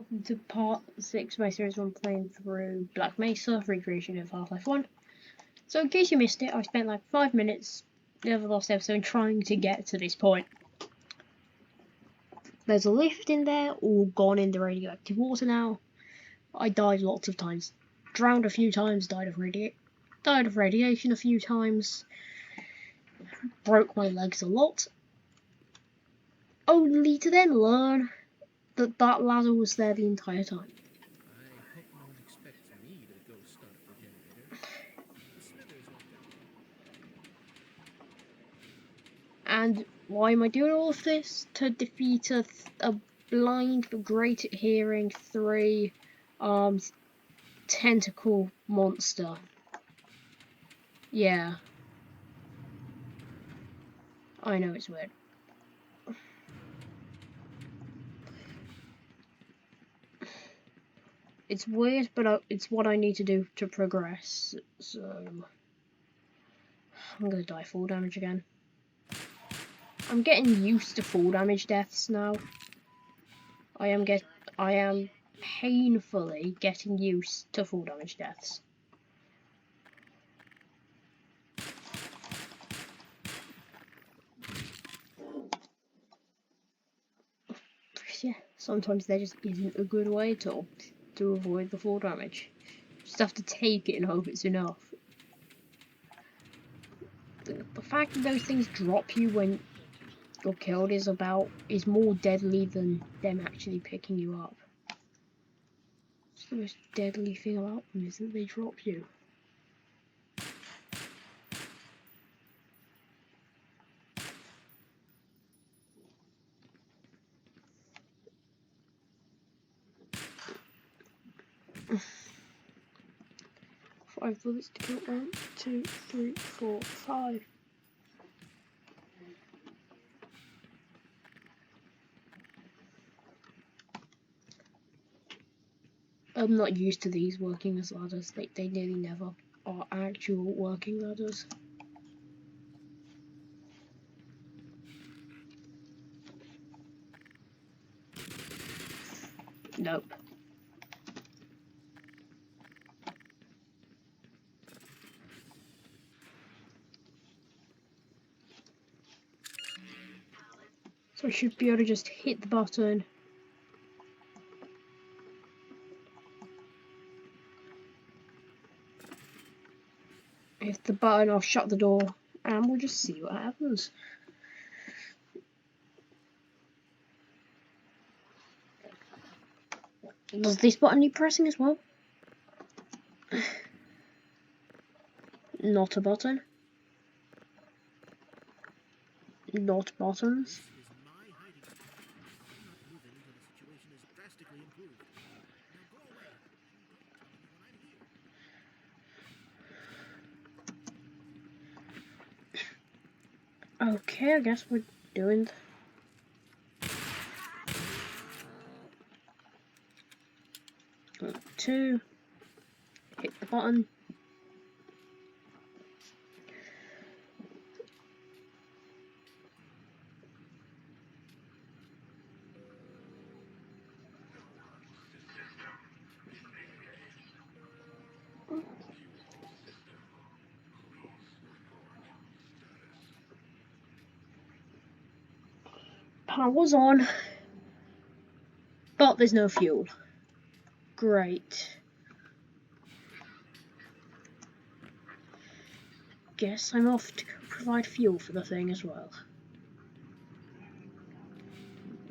welcome to part 6 of my series 1 playing through Black Mesa, recreation of Half-Life 1. So in case you missed it, I spent like 5 minutes the other last episode trying to get to this point. There's a lift in there, all gone in the radioactive water now. I died lots of times. Drowned a few times, died of radiation a few times. Broke my legs a lot. Only to then learn that ladder was there the entire time. I hope no one expects me to go start the generator. Smithers won't. And why am I doing all of this? To defeat a blind but great at hearing 3-armed tentacle monster. Yeah. I know it's weird. It's weird, but it's what I need to do to progress. So I'm gonna die full damage again. I'm getting used to full damage deaths now. I am painfully getting used to full damage deaths. Yeah, sometimes there just isn't a good way to avoid the full damage. Just have to take it and hope it's enough. The fact that those things drop you when you're killed is more deadly than them actually picking you up. It's the most deadly thing about them is that they drop you. Five bullets to kill. 1, 2, 3, 4, 5. I'm not used to these working as ladders. They nearly never are actual working ladders. Nope. So I should be able to just hit the button. Hit the button, I'll shut the door, and we'll just see what happens. Does this button need pressing as well? Not a button. Not buttons. Okay, I guess we're doing. Two. Hit the button. Power's on, but there's no fuel. Great. Guess I'm off to provide fuel for the thing as well.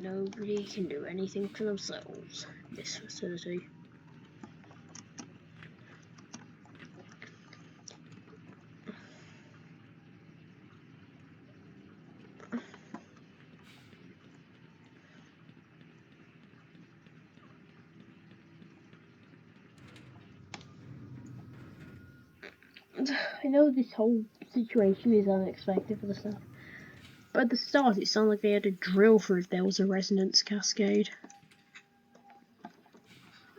Nobody can do anything for themselves in this facility. I know this whole situation is unexpected for the stuff, but at the start it sounded like they had a drill for if there was a resonance cascade.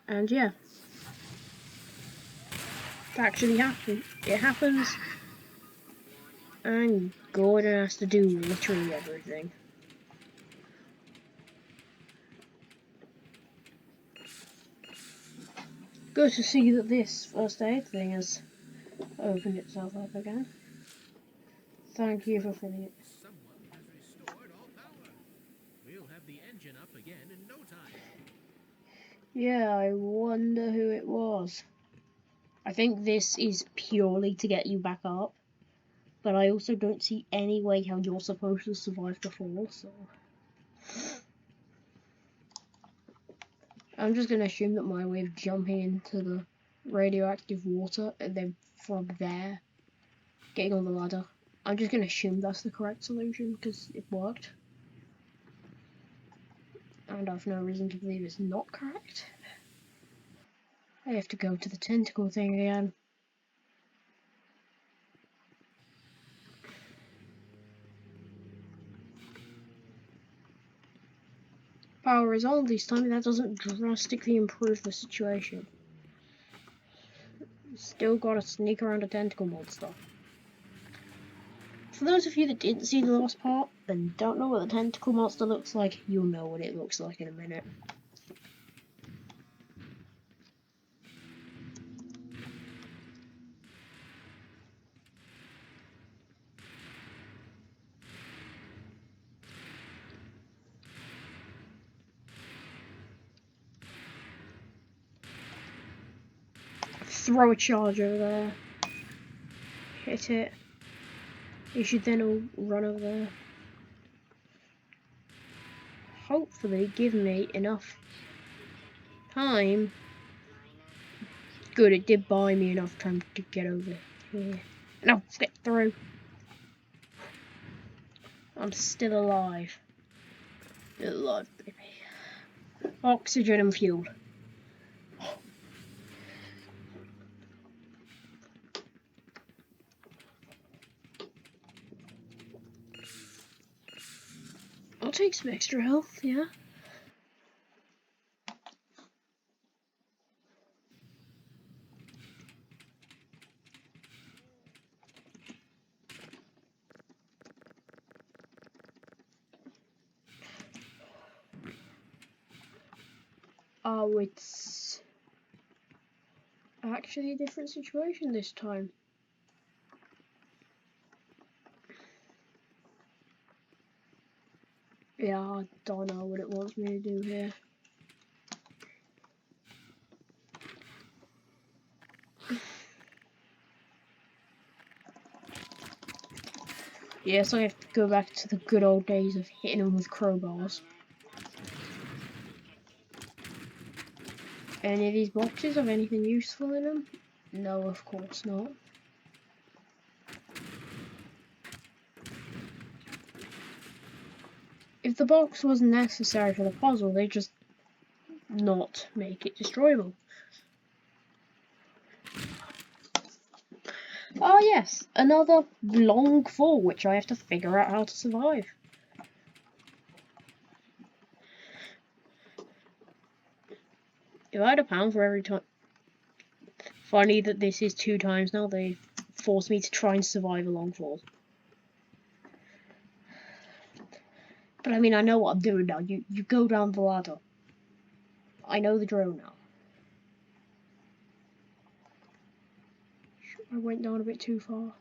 And yeah, it actually happened. It happens, and Gordon has to do literally everything. Good to see that this first aid thing has opened itself up again. Thank you for filling it. Someone has restored all power. We'll have the engine up again in no time. Yeah, I wonder who it was. I think this is purely to get you back up. But I also don't see any way how you're supposed to survive the fall, so... I'm just going to assume that my way of jumping into the radioactive water and then from there getting on the ladder, I'm just going to assume that's the correct solution because it worked. And I've no reason to believe it's not correct. I have to go to the tentacle thing again. Power is on this time, that doesn't drastically improve the situation. Still gotta sneak around a tentacle monster. For those of you that didn't see the last part and don't know what the tentacle monster looks like, you'll know what it looks like in a minute. Throw a charge over there. Hit it. You should then all run over there. Hopefully give me enough time. Good, it did buy me enough time to get over here. No, get through. I'm still alive. Still alive, baby. Oxygen and fuel. I'll take some extra health, yeah. Oh, it's actually a different situation this time. Yeah, I don't know what it wants me to do here. Yeah, so I have to go back to the good old days of hitting them with crowbars. Any of these boxes have anything useful in them? No, of course not. If the box wasn't necessary for the puzzle, they'd just not make it destroyable. Oh yes, another long fall which I have to figure out how to survive. If I had £1 for every time... Funny that this is 2 times now, they forced me to try and survive a long fall. But I mean, I know what I'm doing now. You go down the ladder. I know the drill now. I went down a bit too far.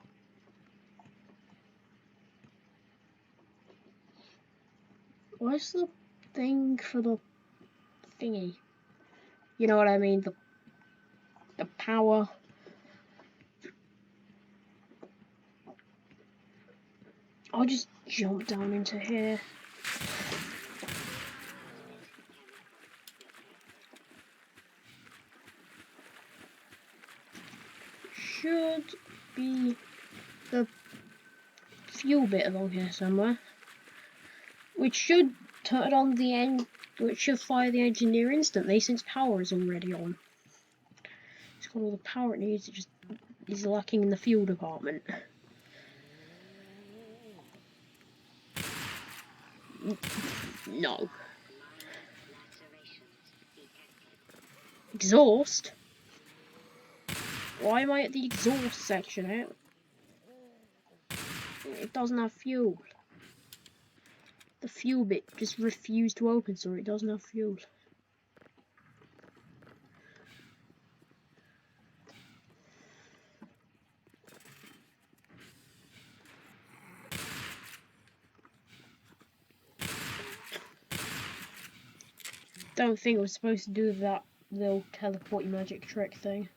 Where's the thing for the thingy? You know what I mean? The power. I'll just jump down into here. Should be the fuel bit along here somewhere, which should turn on the end, which should fire the engine near instantly since power is already on. It's got all the power it needs. It just is lacking in the fuel department. No. Exhaust? Why am I at the exhaust section? It doesn't have fuel. The fuel bit just refused to open, so it doesn't have fuel. Don't think it was supposed to do that little teleporty magic trick thing.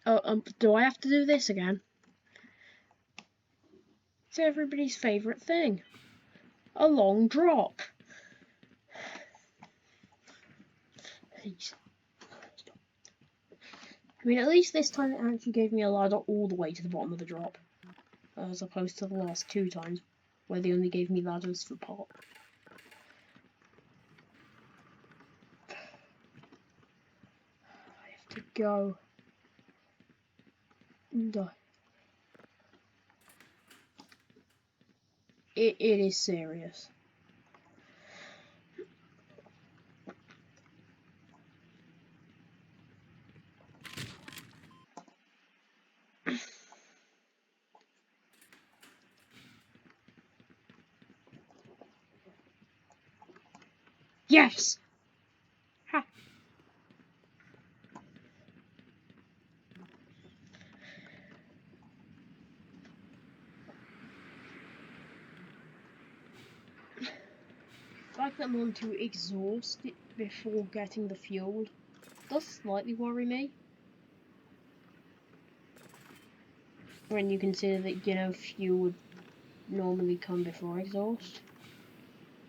Oh, do I have to do this again? It's everybody's favourite thing. A long drop. Please. I mean, at least this time it actually gave me a ladder all the way to the bottom of the drop, as opposed to the last 2 times, where they only gave me ladders for pot. I have to go. No. It is serious. Yes! Ha! The fact that I'm on to exhaust it before getting the fuel does slightly worry me. When you consider that, you know, fuel would normally come before exhaust.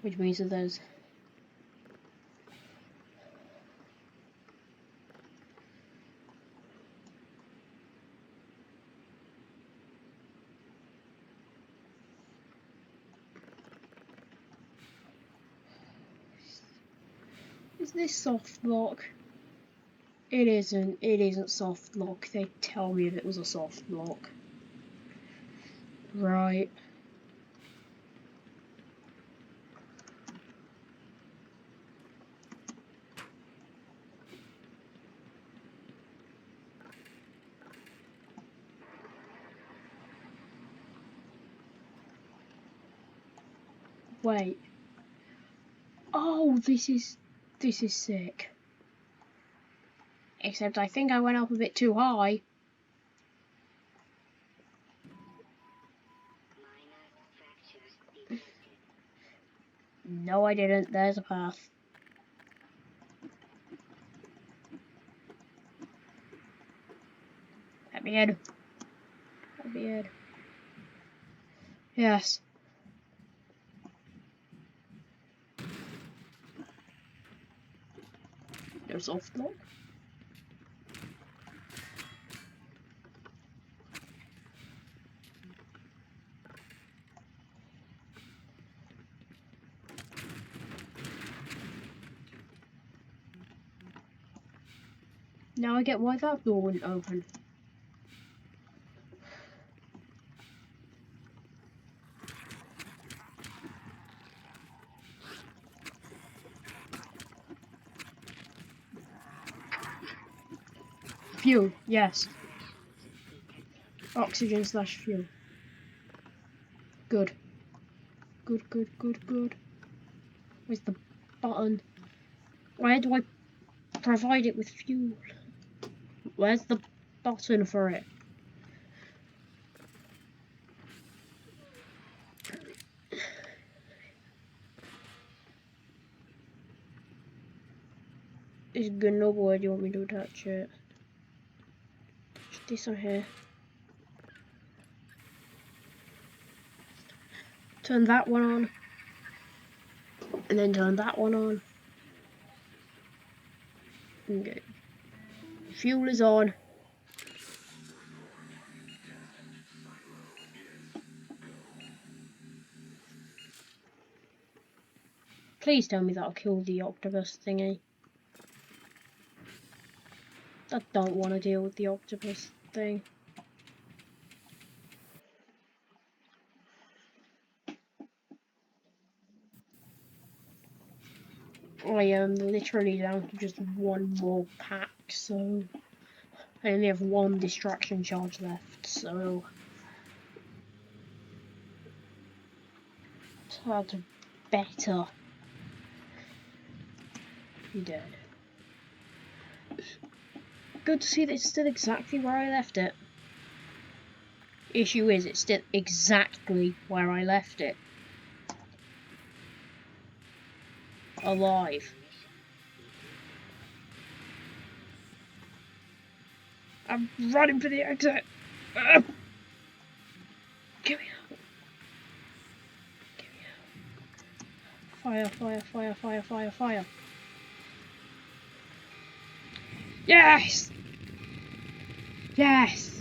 Which means that there's... Is this soft lock? It isn't soft lock. They tell me that it was a soft lock. Right. Wait. Oh, this is sick. Except I think I went up a bit too high. No, I didn't. There's a path. Let me in. Let me in. Yes. No soft lock. Now I get why that door wouldn't open. Fuel, yes. Oxygen slash fuel. Good. Good, good, good, good. Where's the button? Where do I provide it with fuel? Where's the button for it? It's good, no boy, do you want me to attach it? This on here. Turn that one on. And then turn that one on. Okay. Fuel is on. Please tell me that'll kill the octopus thingy. I don't want to deal with the octopus thing. I am literally down to just one more pack, so I only have one distraction charge left, so that's better be dead. Good to see that it's still exactly where I left it. Issue is, it's still exactly where I left it. Alive. I'm running for the exit. Get me out. Get me out. Fire, fire, fire, fire, fire, fire. Yes! Yes!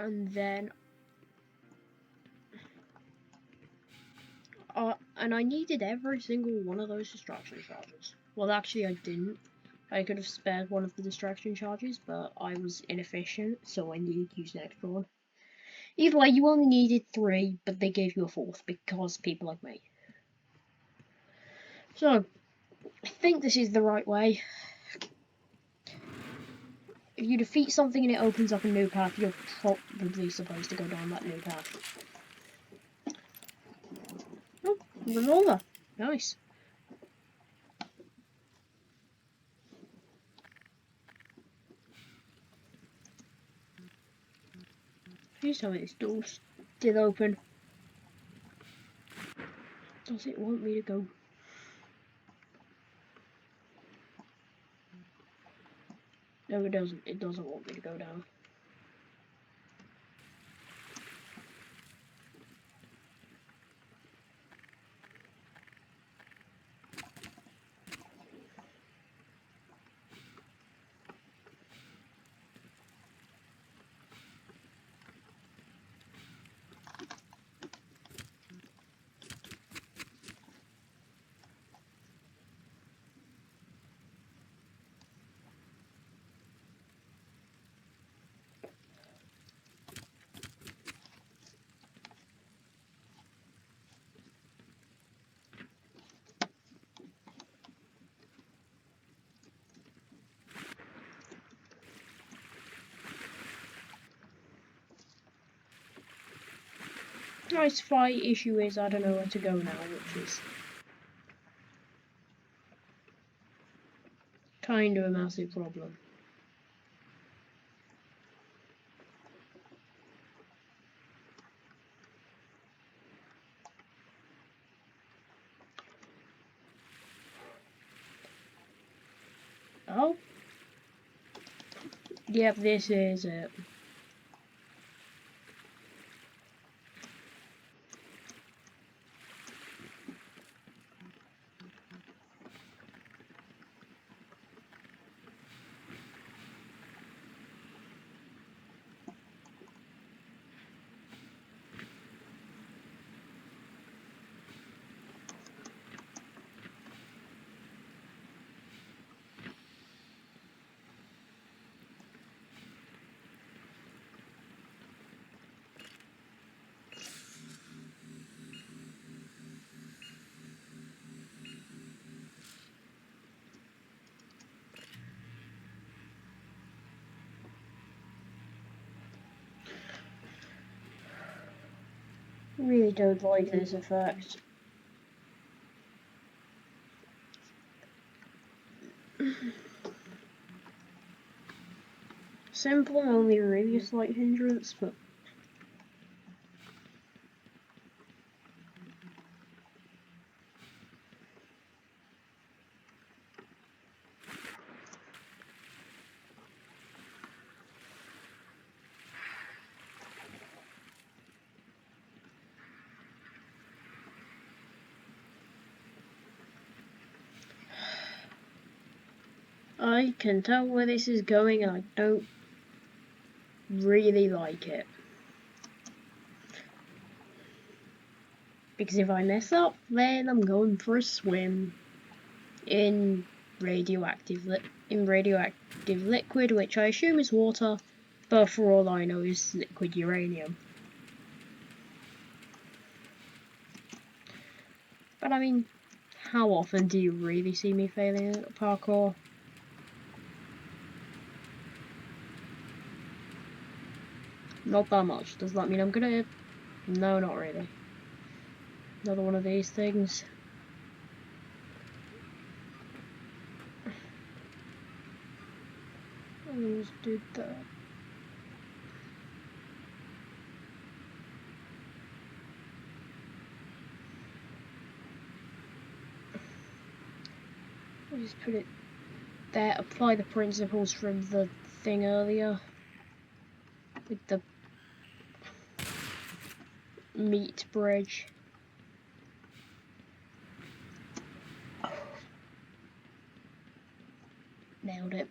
And then and I needed every single one of those distraction charges. Well, actually I didn't. I could have spared one of the distraction charges, but I was inefficient, so I needed to use an extra one. Either way, you only needed 3, but they gave you a 4th because people like me. So, I think this is the right way. If you defeat something and it opens up a new path, you're probably supposed to go down that new path. Oh, revolver. Nice. Please tell me this door's still open. Does it want me to go? No, it doesn't. It doesn't want me to go down. Nice fight. Issue is I don't know where to go now, which is kind of a massive problem. Oh. Yep, this is it. Really don't like this effect. Simple and only really a slight hindrance, but I can tell where this is going and I don't really like it. Because if I mess up, then I'm going for a swim in radioactive liquid, which I assume is water, but for all I know is liquid uranium. But I mean, how often do you really see me failing at parkour? Not that much. Does that mean I'm gonna... No, not really. Another one of these things. I almost did that. I'll just put it there. Apply the principles from the thing earlier. With the meat bridge. Nailed it.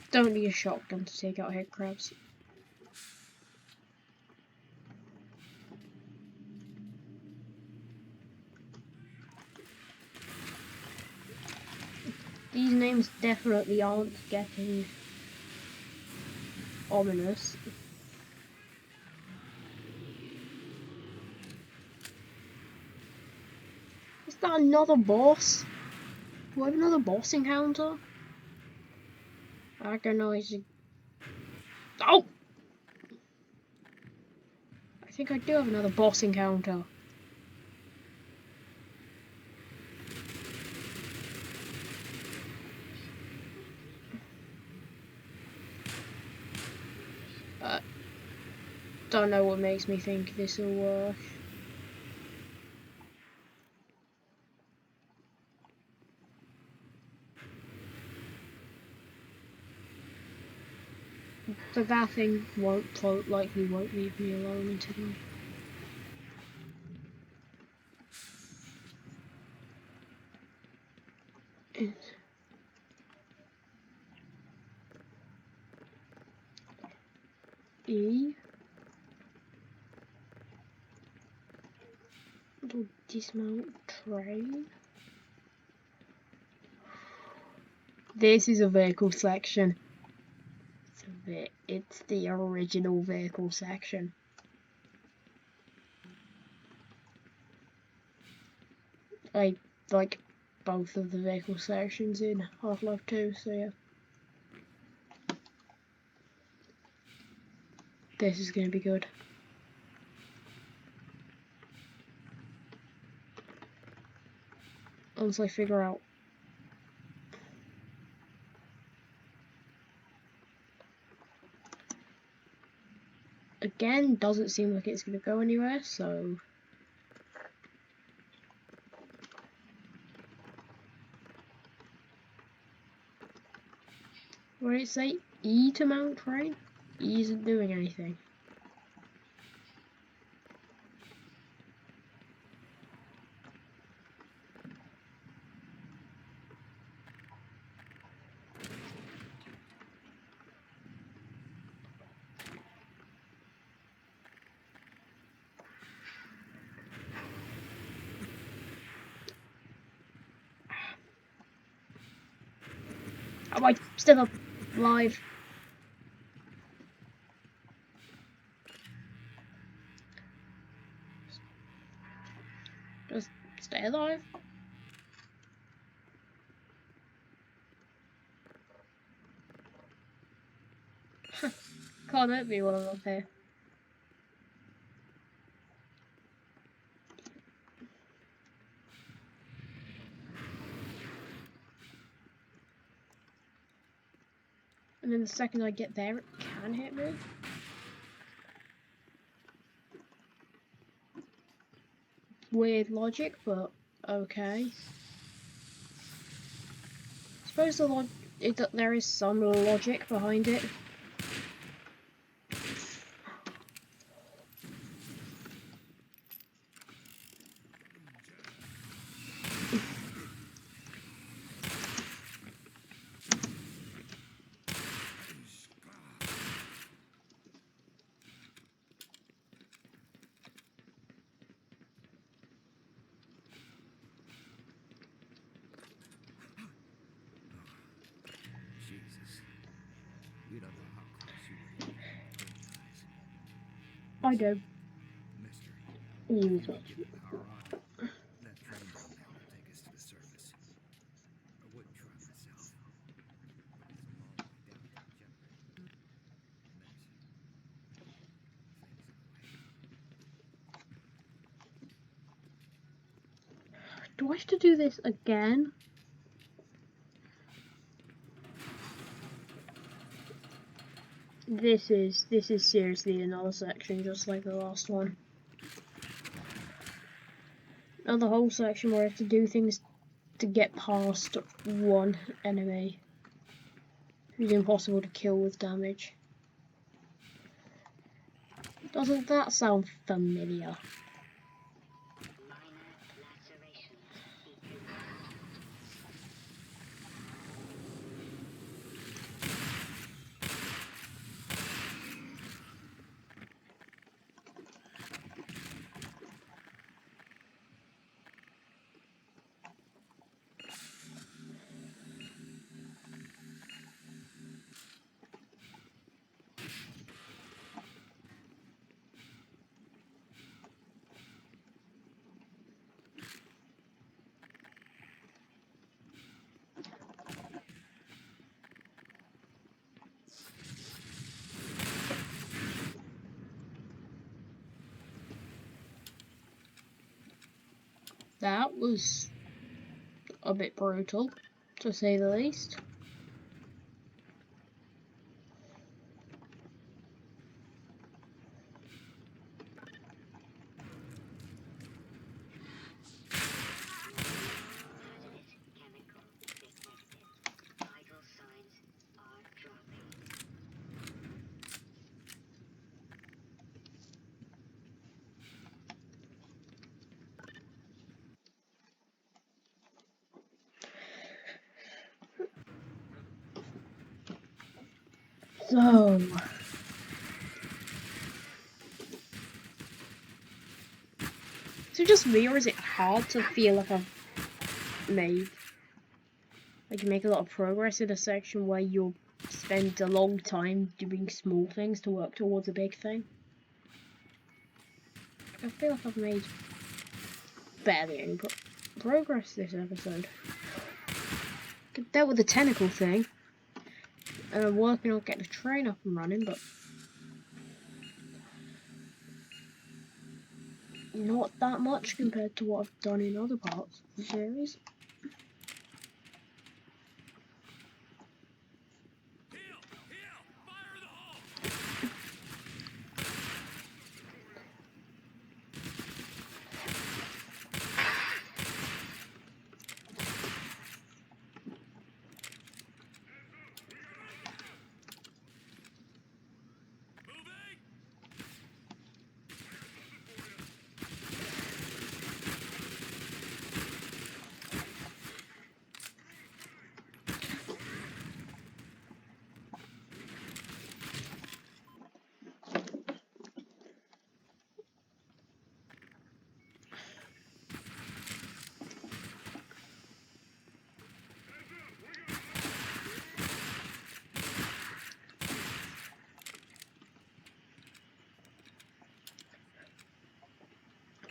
Don't need a shotgun to take out head crabs. These names definitely aren't getting ominous. Is that another boss? Do I have another boss encounter? Agonizing. Oh! I think I do have another boss encounter. Don't know what makes me think this will work. So that thing likely won't leave me alone today. E. Little dismount train. This is a vehicle section. It's the original vehicle section. I like both of the vehicle sections in Half-Life 2, so yeah. This is gonna be good. Once I figure out. Again, doesn't seem like it's gonna go anywhere, so. What did it say? E to mount train? E isn't doing anything. Am I still alive? Just stay alive. Can't hurt me while I'm up here. And then the second I get there, it can hit me. Weird logic, but okay. I suppose there is some logic behind it. I do. Mystery. Mm. If you get the power on, that train down there will take us to the surface. I wouldn't try myself, but it's a long way down to the generator. And there's things in the way. Do I have to do this again? This is seriously another section just like the last one. Another whole section where I have to do things to get past one enemy who's impossible to kill with damage. Doesn't that sound familiar? That was a bit brutal, to say the least. So, is it just me or is it hard to feel like I've made, like you make a lot of progress in a section where you'll spend a long time doing small things to work towards a big thing? I feel like I've made barely any progress this episode. I dealt with the tentacle thing, and I'm working on getting the train up and running, but not that much compared to what I've done in other parts of the series.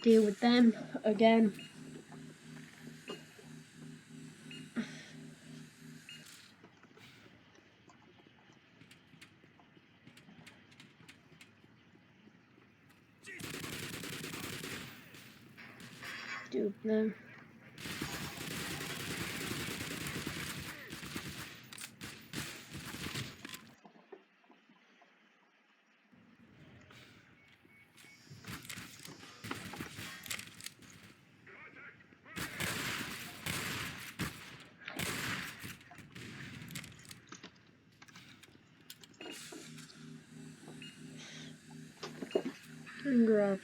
Deal with them again. Deal with them. And grab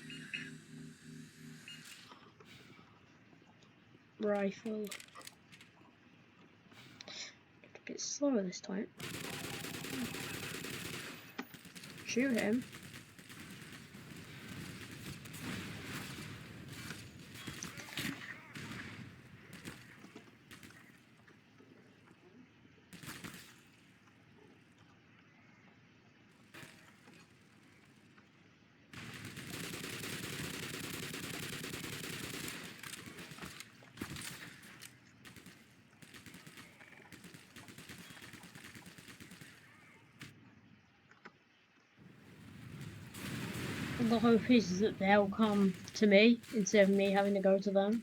rifle. A bit slower this time. Shoot him. The hope is that they'll come to me instead of me having to go to them.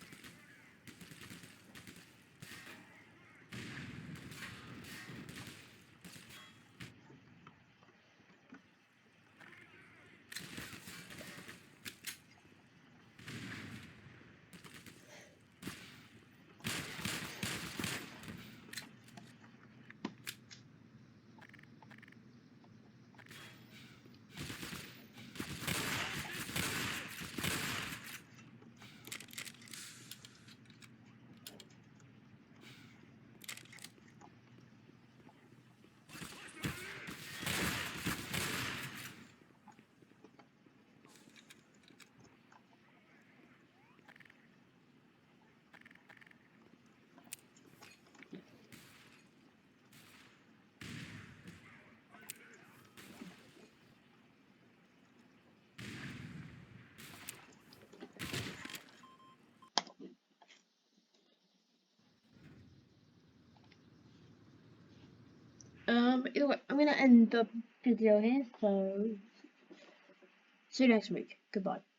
Either way, I'm gonna end the video here, so see you next week. Goodbye.